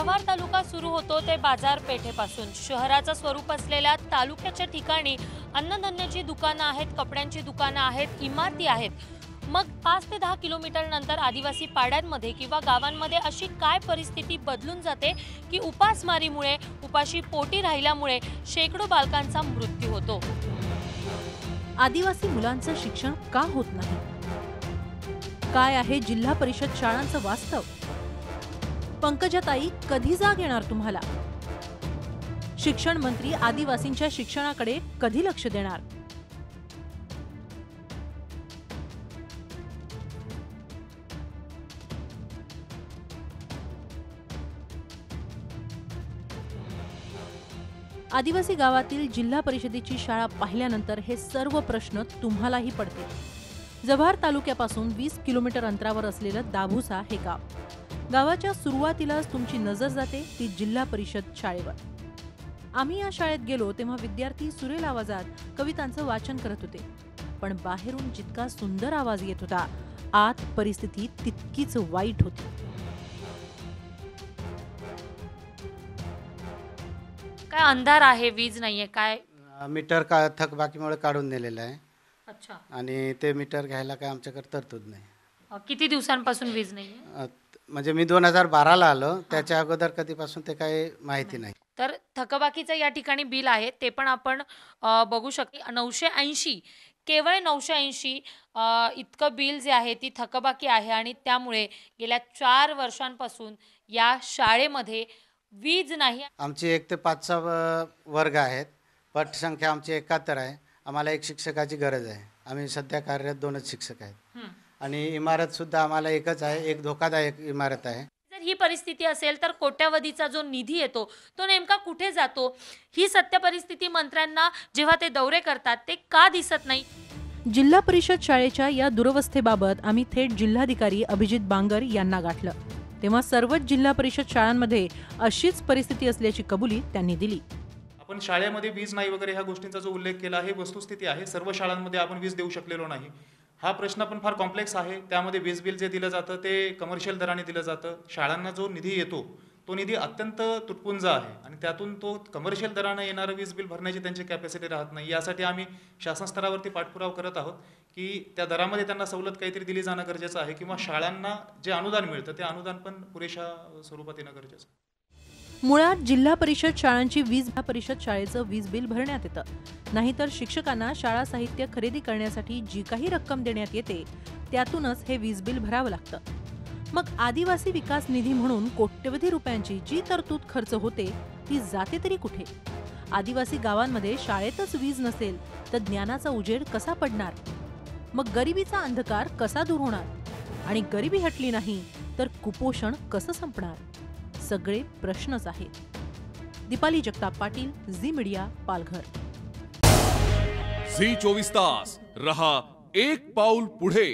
जव्हार तालुका सुरू होतो ते बाजारपेठेपासून शहराचं स्वरूप असलेल्या तालुक्याच्या ठिकाणी अन्नधान्याची दुकानं आहेत, कपड्यांची दुकानं आहेत, इमारती आहेत। मग 5 ते 10 किलोमीटर नंतर आदिवासी पाड्यांमध्ये किंवा गावांमध्ये अशी काय परिस्थिती बदलून जाते की उपासमारीमुळे उपाशी पोटी राहिल्यामुळे शेकडो बालकांचा मृत्यू होतो। आदिवासी मुलांचं शिक्षण का होत नाही? काय आहे जिल्हा परिषद शाळांचं वास्तव? पंकजाताई कधी जाग येणार तुम्हाला? शिक्षण मंत्री आदिवासींच्या शिक्षणाकडे कधी लक्ष देणार? आदिवासी गावातील जिल्हा परिषदेची शाळा पाहिल्यानंतर हे सर्व प्रश्न तुम्हालाही पडतील। जव्हार तालुक्यापासून 20 किलोमीटर अंतरावर असलेलं दाभुसा हे गाव। गावाच्या सुरुवातीलाच तुमची नजर जाते ती जिल्हा परिषद शाळेवर। आम्ही या शाळेत गेलो तेव्हा विद्यार्थी सुरेल आवाजात कवितांचं वाचन करत होते, पण बाहेरून जितका सुंदर आवाज येत होता, आत परिस्थिती तितकीच वाईट होती। काय अंधार आहे, वीज नाहीये, काय मीटर का थकबाकीमुळे काढून नेलेलं आहे। अच्छा, आणि ते मीटर घ्यायला काय आमच्याकडे तरतूद नाही। किती दिवसांपासून वीज नाहीये? म्हणजे मी 2012 ला आलो, त्याच्या अगोदर कधीपासून ते काही माहिती नाही। तर थकबाकीचं या ठिकाणी बिल आहे ते पण आपण बघू शकतो। 980 केवळ 980 इतकं बिल जे आहे ती थकबाकी आहे आणि त्यामुळे गेल्या 4 वर्षांपासून या शाळेमध्ये वीज नाही। आमची 1 ते 5 वर्ग आहेत, पटसंख्या आमची 71 आहे। आम्हाला एक शिक्षकाची गरज आहे। आम्ही सध्या कार्यरत 2च शिक्षक आहेत आणि इमारत सुद्धा आम्हाला एकच आहे, एक धोकादायक इमारत आहे। जर ही परिस्थिती असेल तर कोट्यावधीचा जो निधी येतो तो नेमका कुठे जातो? ही सत्य परिस्थिती मंत्र्यांना जेव्हा ते दौरे करतात ते का दिसत नाही? जिल्हा परिषद शाळेच्या या दुरवस्थेबाबत आम्ही थेट जिल्हाधिकारी अभिजित बांगर यांना गाठलं, तेव्हा सर्वच जिल्हा परिषद शाळांमध्ये अशीच परिस्थिती असल्याची कबुली त्यांनी दिली। आपण शाळेमध्ये वीज नाही वगैरे ह्या गोष्टींचा जो उल्लेख केला आहे वस्तुस्थिती आहे। सर्व शाळांमध्ये आपण वीज देऊ शकलेलो नाही। हा प्रश्न पण फार कॉम्प्लेक्स आहे। त्यामध्ये वीज बिल जे दिलं जातं ते कमर्शियल दराने दिलं जातं। शाळांना जो निधी येतो तो निधी अत्यंत तुटपुंजा आहे आणि त्यातून तो कमर्शियल दराने येणारं वीज बिल भरण्याची त्यांची कॅपॅसिटी राहत नाही। यासाठी आम्ही शासन स्तरावरती पाठपुरावा करत आहोत की त्या दरामध्ये त्यांना सवलत काहीतरी दिली जाणं गरजेचं आहे किंवा शाळांना जे अनुदान मिळतं ते अनुदान पण पुरेशा स्वरूपात येणं गरजेचं आहे। मुळात जिल्हा परिषद शाळांची वीज परिषद शाळेचं वीज बिल भरण्यात येतं, नाहीतर शिक्षकांना शाळा साहित्य खरेदी करण्यासाठी जी काही रक्कम देण्यात येते त्यातूनच हे वीज बिल भरावं लागतं। मग आदिवासी विकास निधी म्हणून कोट्यवधी रुपयांची जी तरतूद खर्च होते ती जाते तरी कुठे? आदिवासी गावांमध्ये शाळेतच वीज नसेल तर ज्ञानाचा उजेड कसा पडणार? मग गरिबीचा अंधकार कसा दूर होणार? आणि गरिबी हटली नाही तर कुपोषण कसं संपणार? सगळे प्रश्नच आहेत। Deepali Jagtap Patil, Zee media, Palghar. Zee 24 तास रहा एक पाऊल पुढे।